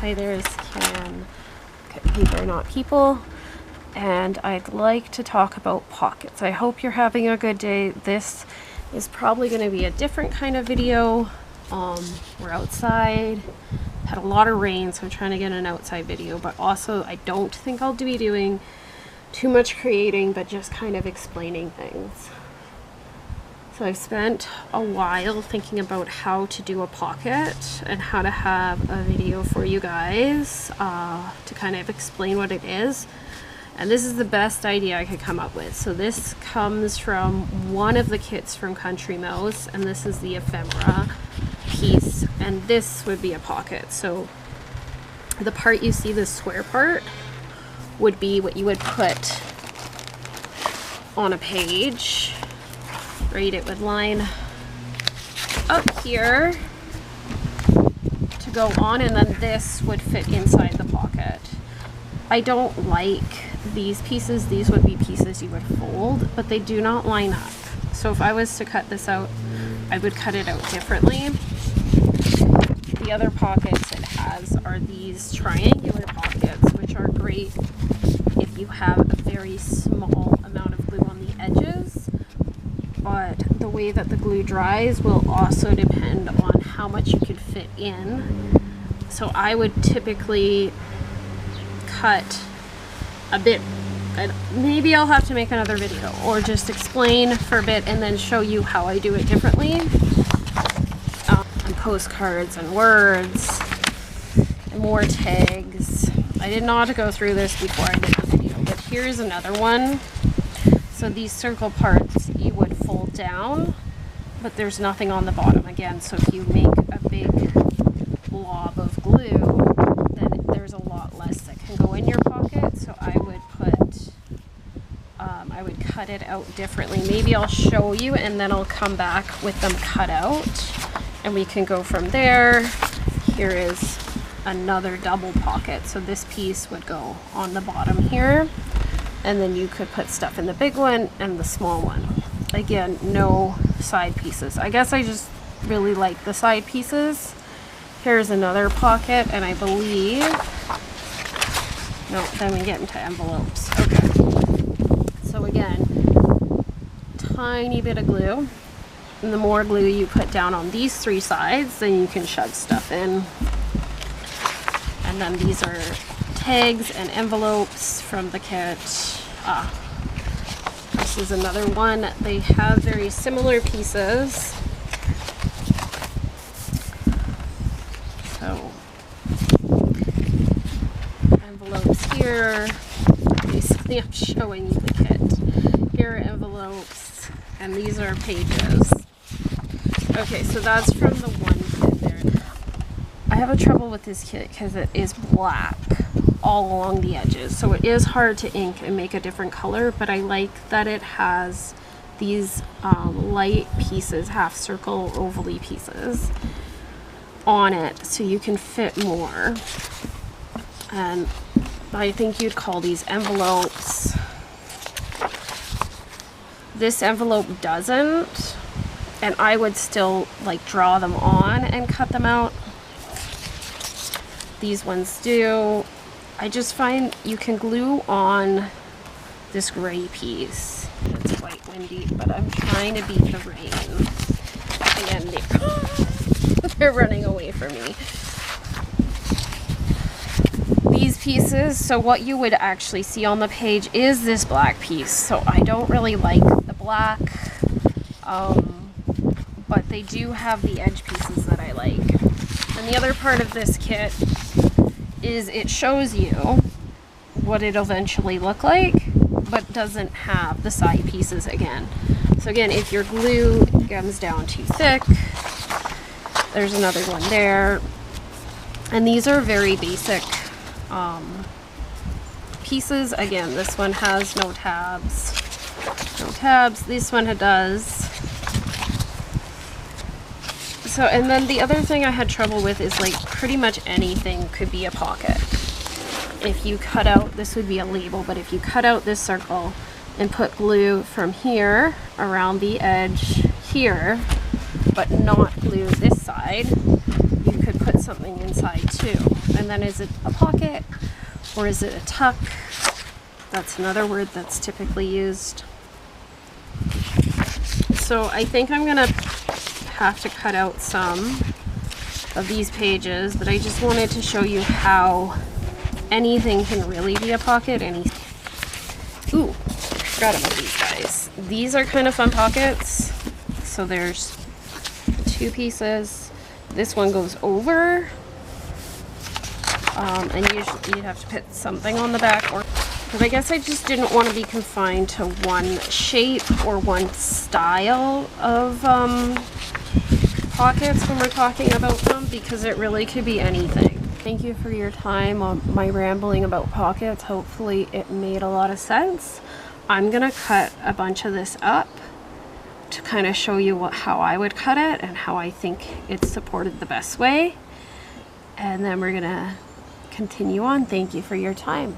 Hi, there's Can Paper Not People, and I'd like to talk about pockets. I hope you're having a good day. This is probably going to be a different kind of video. We're outside, had a lot of rain, so I'm trying to get an outside video, but also I don't think I'll be doing too much creating, but just kind of explaining things. So I've spent a while thinking about how to do a pocket and how to have a video for you guys to kind of explain what it is. And this is the best idea I could come up with. So this comes from one of the kits from Country Mouse, and this is the ephemera piece, and this would be a pocket. So the part you see, the square part, would be what you would put on a page. Right, it would line up here to go on, and then this would fit inside the pocket. I don't like these pieces. These would be pieces you would fold, but they do not line up. So if I was to cut this out, I would cut it out differently. The other pockets it has are these triangular pockets, which are great if you have a very small amount of glue on the edges. But the way that the glue dries will also depend on how much you can fit in. So I would typically cut a bit, and maybe I'll have to make another video or just explain for a bit and then show you how I do it differently. And postcards and words and more tags. I did not go through this before I did the video, but here's another one. So these circle parts you would fold down, but there's nothing on the bottom again. So if you make a big blob of glue, then there's a lot less that can go in your pocket. So I would cut it out differently. Maybe I'll show you and then I'll come back with them cut out and we can go from there. Here is another double pocket. So this piece would go on the bottom here, and then you could put stuff in the big one and the small one. Again, no side pieces. I guess I just really like the side pieces. Here's another pocket, and I believe, no, then we get into envelopes. Okay. So again, tiny bit of glue. And the more glue you put down on these three sides, then you can shove stuff in. And then these are tags and envelopes from the kit. This is another one. They have very similar pieces. So envelopes here. Basically, I'm showing you the kit. Here are envelopes, and these are pages. Okay, so that's from the one kit there. I have a trouble with this kit because it is black all along the edges, so it is hard to ink and make a different color, but I like that it has these light pieces, half circle ovally pieces on it, so you can fit more. And I think you'd call these envelopes. This envelope doesn't, and I would still like draw them on and cut them out. These ones do. I just find you can glue on this gray piece. It's quite windy, but I'm trying to beat the rain. Again, they're running away from me. These pieces, so what you would actually see on the page is this black piece. So I don't really like the black, but they do have the edge pieces that I like. And the other part of this kit is it shows you what it'll eventually look like, but doesn't have the side pieces again. So again, if your glue comes down too thick, there's another one there. And these are very basic pieces. Again, this one has no tabs. No tabs. This one does. So, and then the other thing I had trouble with is like pretty much anything could be a pocket. If you cut out, this would be a label, but if you cut out this circle and put glue from here around the edge here, but not glue this side, you could put something inside too. And then is it a pocket or is it a tuck? That's another word that's typically used. So I think I'm gonna have to cut out some of these pages, but I just wanted to show you how anything can really be a pocket. Ooh, forgot about these guys. These are kind of fun pockets. So there's 2 pieces. This one goes over, and usually you'd have to put something on the back, but I guess I just didn't want to be confined to one shape or one style of pockets when we're talking about them, because it really could be anything. Thank you for your time on my rambling about pockets. Hopefully it made a lot of sense. I'm gonna cut a bunch of this up to kind of show you how I would cut it and how I think it's supported the best way. And then we're gonna continue on. Thank you for your time.